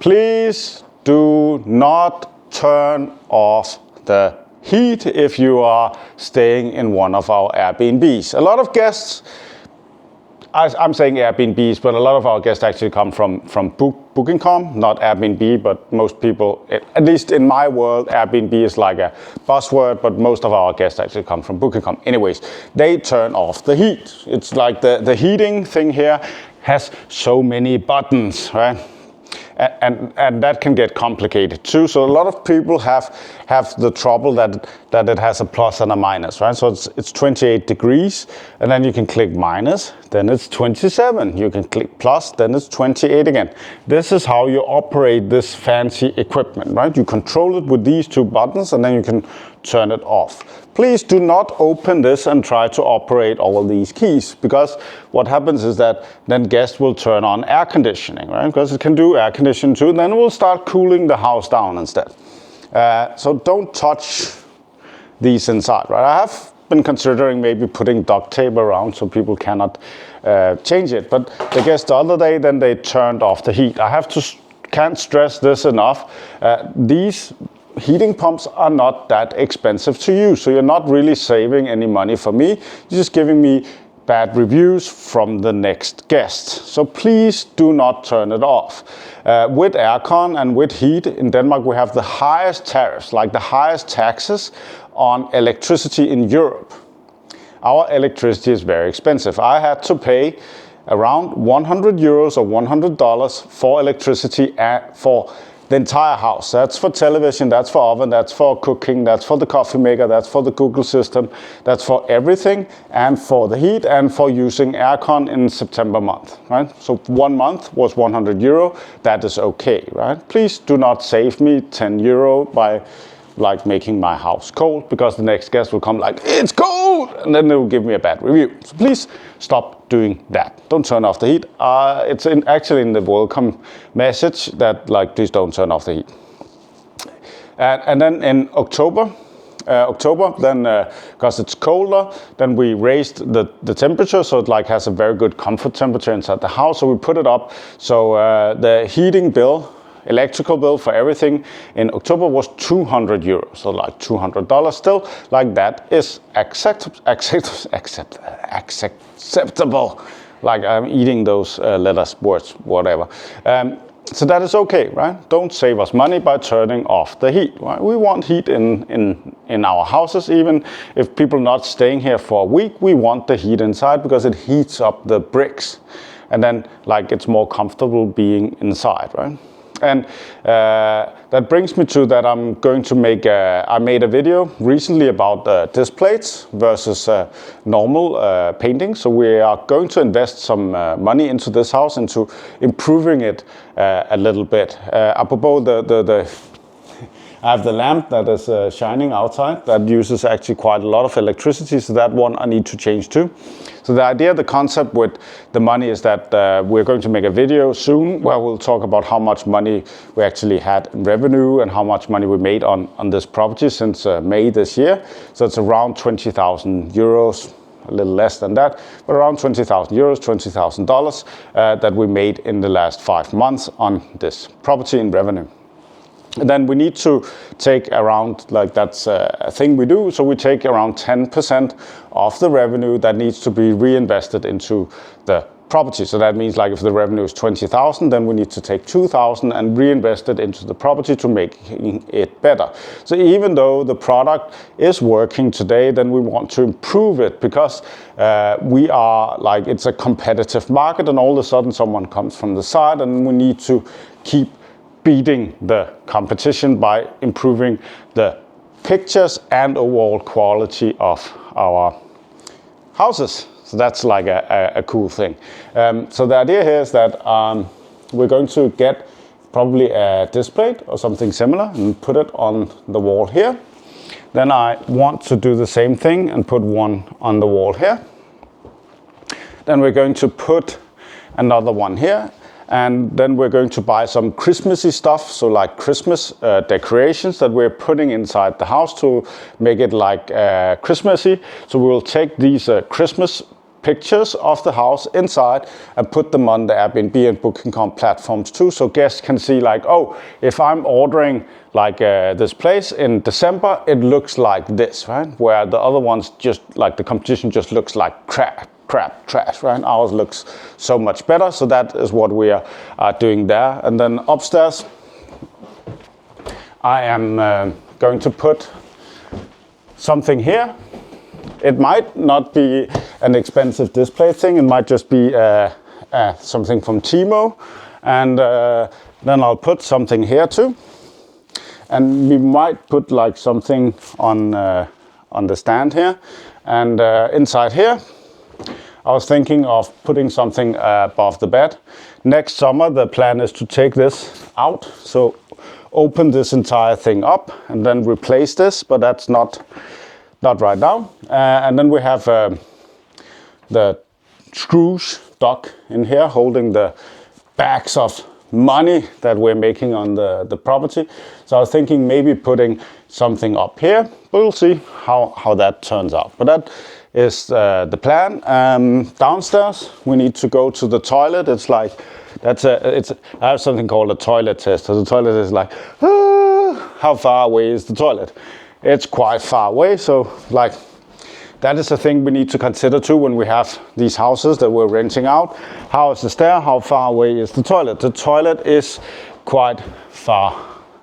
Please do not turn off the heat if you are staying in one of our Airbnbs. A lot of guests, I'm saying Airbnbs, but a lot of our guests actually come from Booking.com, not Airbnb, but most people, at least in my world, Airbnb is like a buzzword, but most of our guests actually come from Booking.com. Anyways, they turn off the heat. It's like the heating thing here has so many buttons, right? And that can get complicated too. So a lot of people have the trouble that it has a plus and a minus, right? So it's 28 degrees, and then you can click minus, then it's 27. You can click plus, then it's 28 again. This is how you operate this fancy equipment, right? You control it with these two buttons, and then you can turn it off. Please do not open this and try to operate all these keys, because what happens is that then guests will turn on air conditioning, right? Because it can do air conditioning too, and then it will start cooling the house down instead. So don't touch these inside, right? I have been considering maybe putting duct tape around so people cannot change it, but the guests the other day, then they turned off the heat. I can't stress this enough. These heating pumps are not that expensive to use, so you're not really saving any money for me. You're just giving me bad reviews from the next guest. So please do not turn it off. With aircon and with heat in Denmark, we have the highest tariffs, like the highest taxes on electricity in Europe. Our electricity is very expensive. I had to pay around 100 euros or $100 for electricity for the entire house. That's for television, that's for oven, that's for cooking, that's for the coffee maker, that's for the Google system, that's for everything, and for the heat, and for using aircon in September month, right? So 1 month was 100 euro, that is okay, right? Please do not save me 10 euro by like making my house cold, because the next guest will come like, it's cold, and then they will give me a bad review. So please stop doing that. Don't turn off the heat. It's actually in the welcome message that like, please don't turn off the heat. And then in October, then because it's colder, then we raised the temperature, so it like has a very good comfort temperature inside the house. So we put it up. So the heating bill, electrical bill for everything in October was 200 euros, so like $200 still, like that is acceptable. Like I'm eating those letters, words, whatever. So that is okay, right? Don't save us money by turning off the heat, right? We want heat in our houses, even if people are not staying here for a week, we want the heat inside because it heats up the bricks. And then like it's more comfortable being inside, right? And that brings me to that I'm going to make I made a video recently about disc plates versus normal painting. So we are going to invest some money into this house, into improving it a little bit. Apropos I have the lamp that is shining outside that uses actually quite a lot of electricity, so that one I need to change too. So the idea, the concept with the money is that we're going to make a video soon where we'll talk about how much money we actually had in revenue and how much money we made on this property since May this year. So it's around 20,000 euros, a little less than that, but around 20,000 euros, $20,000 that we made in the last 5 months on this property in revenue. And then we need to take around, like that's a thing we do, so we take around 10% of the revenue that needs to be reinvested into the property. So that means like if the revenue is 20,000, then we need to take 2,000 and reinvest it into the property to make it better. So even though the product is working today, then we want to improve it because we are like, it's a competitive market, and all of a sudden someone comes from the side, and we need to keep beating the competition by improving the pictures and overall quality of our houses. So that's like a cool thing. So the idea here is that we're going to get probably a disc plate or something similar and put it on the wall here. Then I want to do the same thing and put one on the wall here. Then we're going to put another one here. And then we're going to buy some Christmassy stuff, so like Christmas decorations that we're putting inside the house to make it like Christmassy. So we'll take these Christmas pictures of the house inside and put them on the Airbnb and Booking.com platforms too, so guests can see like, oh, if I'm ordering like this place in December, it looks like this, right? Where the other ones just like the competition just looks like crap, trash, right? Ours looks so much better, so that is what we are doing there. And then upstairs, I am going to put something here. It might not be an expensive display thing, it might just be something from Timo, and then I'll put something here too. And we might put like something on the stand here, and inside here I was thinking of putting something above the bed. Next summer the plan is to take this out, so open this entire thing up and then replace this, but that's not right now. And then we have the screws dock in here holding the bags of money that we're making on the property. So I was thinking maybe putting something up here, but we'll see how that turns out. But that is the plan. Downstairs we need to go to the toilet. It's like I have something called a toilet test. So the toilet is like, how far away is the toilet? It's quite far away, so like that is a thing we need to consider too when we have these houses that we're renting out. How is the stair? How far away is the toilet? The toilet is quite far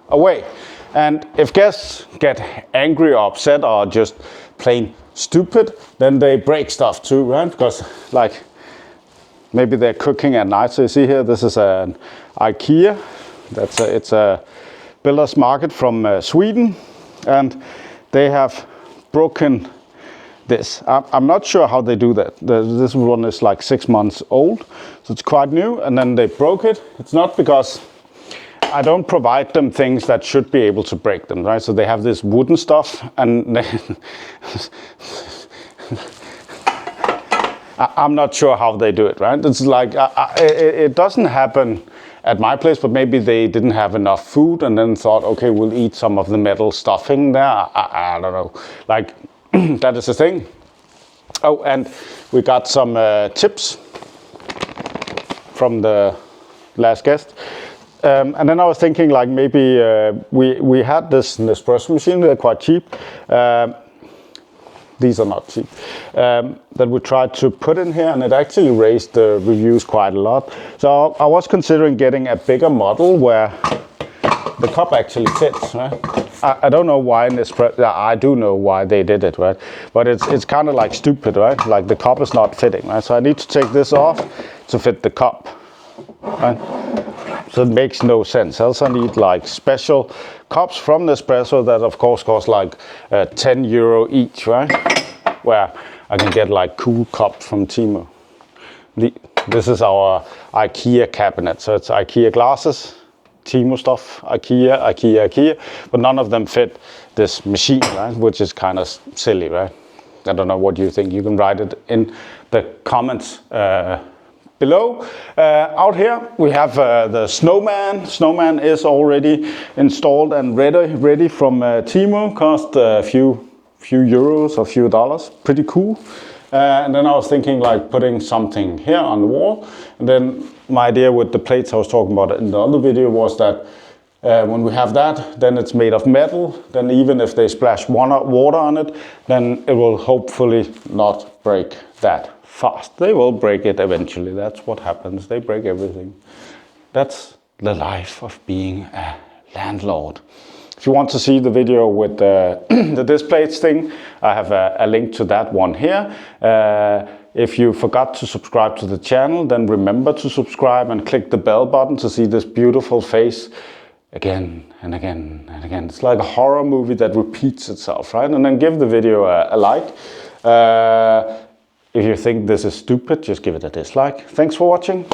away. And if guests get angry or upset or just plain stupid, then they break stuff too, right? Because like maybe they're cooking at night. So you see here, this is an IKEA. It's a builder's market from Sweden, and they have broken this. I'm not sure how they do that. This one is like 6 months old, so it's quite new, and then they broke it. It's not because I don't provide them things that should be able to break them, right? So they have this wooden stuff, and I'm not sure how they do it, right? It's like it doesn't happen at my place, but maybe they didn't have enough food and then thought, okay, we'll eat some of the metal stuffing there. I don't know. Like, that is the thing. Oh, and we got some tips from the last guest. And then I was thinking like maybe we had this Nespresso machine, they're quite cheap. These are not cheap. That we tried to put in here, and it actually raised the reviews quite a lot. So I was considering getting a bigger model where the cup actually fits, right? I don't know why Nespresso, I do know why they did it, right? But it's kind of like stupid, right? Like the cup is not fitting, right? So I need to take this off to fit the cup, right? So it makes no sense. Else I need like special cups from Nespresso that of course cost like 10 euro each, right? Where I can get like cool cups from Timo. This is our IKEA cabinet. So it's IKEA glasses, Timo stuff, IKEA, but none of them fit this machine, right? Which is kind of silly, right? I don't know what you think. You can write it in the comments below. Out here we have the snowman. Snowman is already installed and ready from Timo. Cost a few euros, a few dollars. Pretty cool. And then I was thinking like putting something here on the wall. And then my idea with the plates I was talking about in the other video was that when we have that, then it's made of metal. Then even if they splash water on it, then it will hopefully not break that fast. They will break it eventually. That's what happens. They break everything. That's the life of being a landlord. If you want to see the video with the displays thing, I have a link to that one here. If you forgot to subscribe to the channel, then remember to subscribe and click the bell button to see this beautiful face again and again and again. It's like a horror movie that repeats itself, right? And then give the video a like. If you think this is stupid, just give it a dislike. Thanks for watching.